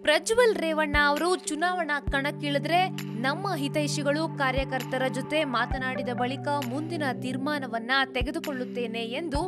ಪ್ರಜ್ವಲ್ ರೇವಣ್ಣ ಅವರು ಚುನಾವಣಾ ಕಣಕ್ಕಿಳಿದ್ರೆ ನಮ್ಮ ಹಿತೈಷಿಗಳು ಕಾರ್ಯಕರ್ತರ ಜೊತೆ ಮಾತನಾಡಿದ ಬಳಿಕ ಮುಂದಿನ ತೀರ್ಮಾನವನ್ನ ತೆಗೆದುಕೊಳ್ಳುತ್ತೇನೆ ಎಂದು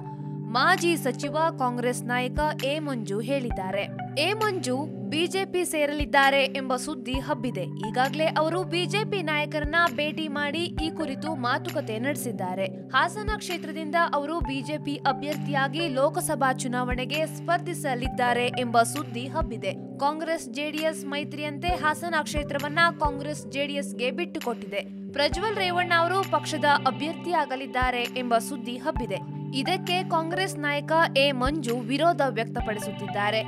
ಮಾಜಿ ಸಚಿವ ಕಾಂಗ್ರೆಸ್ ನಾಯಕ ಎ ಮಂಜು ಹೇಳಿದ್ದಾರೆ. ಎ ಮಂಜು ಬಿಜೆಪಿ ಸೇರಲಿದ್ದಾರೆ ಎಂಬ ಸುದ್ದಿ ಹಬ್ಬಿದೆ. ಈಗಾಗಲೇ ಅವರು ಬಿಜೆಪಿ ನಾಯಕರನ್ನ ಭೇಟಿ ಮಾಡಿ ಈ ಕುರಿತು ಮಾತುಕತೆ ನಡೆಸಿದ್ದಾರೆ. ಹಾಸನ ಕ್ಷೇತ್ರದಿಂದ ಅವರು ಬಿಜೆಪಿ ಅಭ್ಯರ್ಥಿಯಾಗಿ ಲೋಕಸಭಾ ಚುನಾವಣೆಗೆ ಸ್ಪರ್ಧಿಸಲಿದ್ದಾರೆ ಎಂಬ ಸುದ್ದಿ ಹಬ್ಬಿದೆ. ಕಾಂಗ್ರೆಸ್ ಜೆಡಿಎಸ್ ಮೈತ್ರಿಯಂತೆ ಹಾಸನ ಕ್ಷೇತ್ರವನ್ನ ಕಾಂಗ್ರೆಸ್ ಜೆಡಿಎಸ್ಗೆ ಬಿಟ್ಟುಕೊಟ್ಟಿದೆ. ಪ್ರಜ್ವಲ್ ರೇವಣ್ಣ ಅವರು ಪಕ್ಷದ ಅಭ್ಯರ್ಥಿಯಾಗಲಿದ್ದಾರೆ ಎಂಬ ಸುದ್ದಿ ಹಬ್ಬಿದೆ. ಇದಕ್ಕೆ ಕಾಂಗ್ರೆಸ್ ನಾಯಕ ಎ ಮಂಜು ವಿರೋಧ ವ್ಯಕ್ತಪಡಿಸುತ್ತಿದ್ದಾರೆ.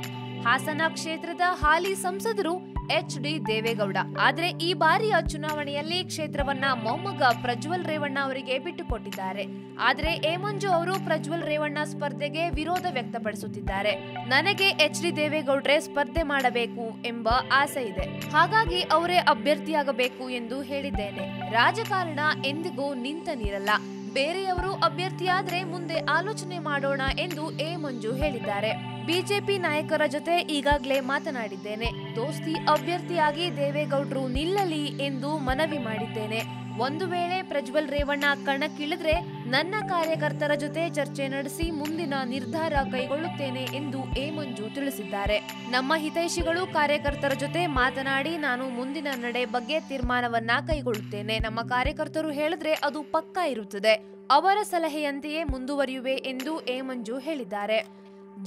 ಹಾಸನ ಕ್ಷೇತ್ರದ ಹಾಲಿ ಸಂಸದರು ಎಚ್.ಡಿ. ದೇವೇಗೌಡ. ಆದರೆ ಈ ಬಾರಿಯ ಚುನಾವಣೆಯಲ್ಲಿ ಕ್ಷೇತ್ರವನ್ನ ಮೊಮ್ಮಗ ಪ್ರಜ್ವಲ್ ರೇವಣ್ಣ ಅವರಿಗೆ ಬಿಟ್ಟುಕೊಟ್ಟಿದ್ದಾರೆ. ಆದರೆ ಎ ಮಂಜು ಅವರು ಪ್ರಜ್ವಲ್ ರೇವಣ್ಣ ಸ್ಪರ್ಧೆಗೆ ವಿರೋಧ ವ್ಯಕ್ತಪಡಿಸುತ್ತಿದ್ದಾರೆ. ನನಗೆ ಎಚ್.ಡಿ. ದೇವೇಗೌಡ್ರೆ ಸ್ಪರ್ಧೆ ಮಾಡಬೇಕು ಎಂಬ ಆಸೆ ಇದೆ, ಹಾಗಾಗಿ ಅವರೇ ಅಭ್ಯರ್ಥಿಯಾಗಬೇಕು ಎಂದು ಹೇಳಿದ್ದೇನೆ. ರಾಜಕಾರಣ ಎಂದಿಗೂ ನಿಂತ ನೀರಲ್ಲ, ಬೇರೆಯವರು ಅಭ್ಯರ್ಥಿಯಾದ್ರೆ ಮುಂದೆ ಆಲೋಚನೆ ಮಾಡೋಣ ಎಂದು ಎ ಮಂಜು ಹೇಳಿದ್ದಾರೆ. ಬಿಜೆಪಿ ನಾಯಕರ ಜೊತೆ ಈಗಾಗಲೇ ಮಾತನಾಡಿದ್ದೇನೆ. ದೋಸ್ತಿ ಅಭ್ಯರ್ಥಿಯಾಗಿ ದೇವೇಗೌಡರು ನಿಲ್ಲಲಿ ಎಂದು ಮನವಿ ಮಾಡಿದ್ದೇನೆ. ಒಂದು ವೇಳೆ ಪ್ರಜ್ವಲ್ ರೇವಣ್ಣ ಕಣಕ್ಕಿಳಿದ್ರೆ ನನ್ನ ಕಾರ್ಯಕರ್ತರ ಜೊತೆ ಚರ್ಚೆ ನಡೆಸಿ ಮುಂದಿನ ನಿರ್ಧಾರ ಕೈಗೊಳ್ಳುತ್ತೇನೆ ಎಂದು ಎ ಮಂಜು ತಿಳಿಸಿದ್ದಾರೆ. ನಮ್ಮ ಹಿತೈಷಿಗಳು ಕಾರ್ಯಕರ್ತರ ಜೊತೆ ಮಾತನಾಡಿ ನಾನು ಮುಂದಿನ ನಡೆ ಬಗ್ಗೆ ತೀರ್ಮಾನವನ್ನ ಕೈಗೊಳ್ಳುತ್ತೇನೆ. ನಮ್ಮ ಕಾರ್ಯಕರ್ತರು ಹೇಳಿದ್ರೆ ಅದು ಪಕ್ಕಾ ಇರುತ್ತದೆ. ಅವರ ಸಲಹೆಯಂತೆಯೇ ಮುಂದುವರಿಯುವೆ ಎಂದು ಎ ಮಂಜು ಹೇಳಿದ್ದಾರೆ.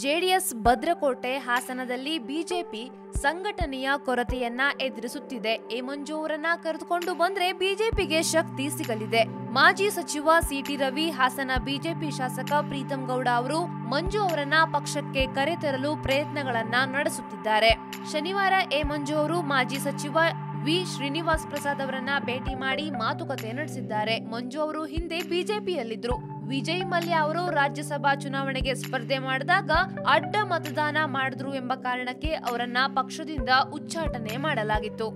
ಜೆಡಿಎಸ್ ಭದ್ರಕೋಟೆ ಹಾಸನದಲ್ಲಿ ಬಿಜೆಪಿ ಸಂಘಟನೆಯ ಕೊರತೆಯನ್ನ ಎದುರಿಸುತ್ತಿದೆ. ಎ ಮಂಜು ಅವರನ್ನ ಕರೆದುಕೊಂಡು ಬಂದ್ರೆ ಬಿಜೆಪಿಗೆ ಶಕ್ತಿ ಸಿಗಲಿದೆ. ಮಾಜಿ ಸಚಿವ ಸಿಟಿ ರವಿ, ಹಾಸನ ಬಿಜೆಪಿ ಶಾಸಕ ಪ್ರೀತಂ ಗೌಡ ಅವರು ಮಂಜು ಅವರನ್ನ ಪಕ್ಷಕ್ಕೆ ಕರೆತರಲು ಪ್ರಯತ್ನಗಳನ್ನ ನಡೆಸುತ್ತಿದ್ದಾರೆ. ಶನಿವಾರ ಎ ಮಂಜು ಅವರು ಮಾಜಿ ಸಚಿವ ವಿ ಶ್ರೀನಿವಾಸ್ ಪ್ರಸಾದ್ ಅವರನ್ನ ಭೇಟಿ ಮಾಡಿ ಮಾತುಕತೆ ನಡೆಸಿದ್ದಾರೆ. ಮಂಜು ಅವರು ಹಿಂದೆ ಬಿಜೆಪಿಯಲ್ಲಿದ್ರು. ವಿಜಯ್ ಮಲ್ಯ ಅವರು ರಾಜ್ಯಸಭಾ ಚುನಾವಣೆಗೆ ಸ್ಪರ್ಧೆ ಮಾಡಿದಾಗ ಅಡ್ಡ ಮತದಾನ ಮಾಡಿದ್ರು ಎಂಬ ಕಾರಣಕ್ಕೆ ಅವರನ್ನ ಪಕ್ಷದಿಂದ ಉಚ್ಚಾಟನೆ ಮಾಡಲಾಗಿತ್ತು.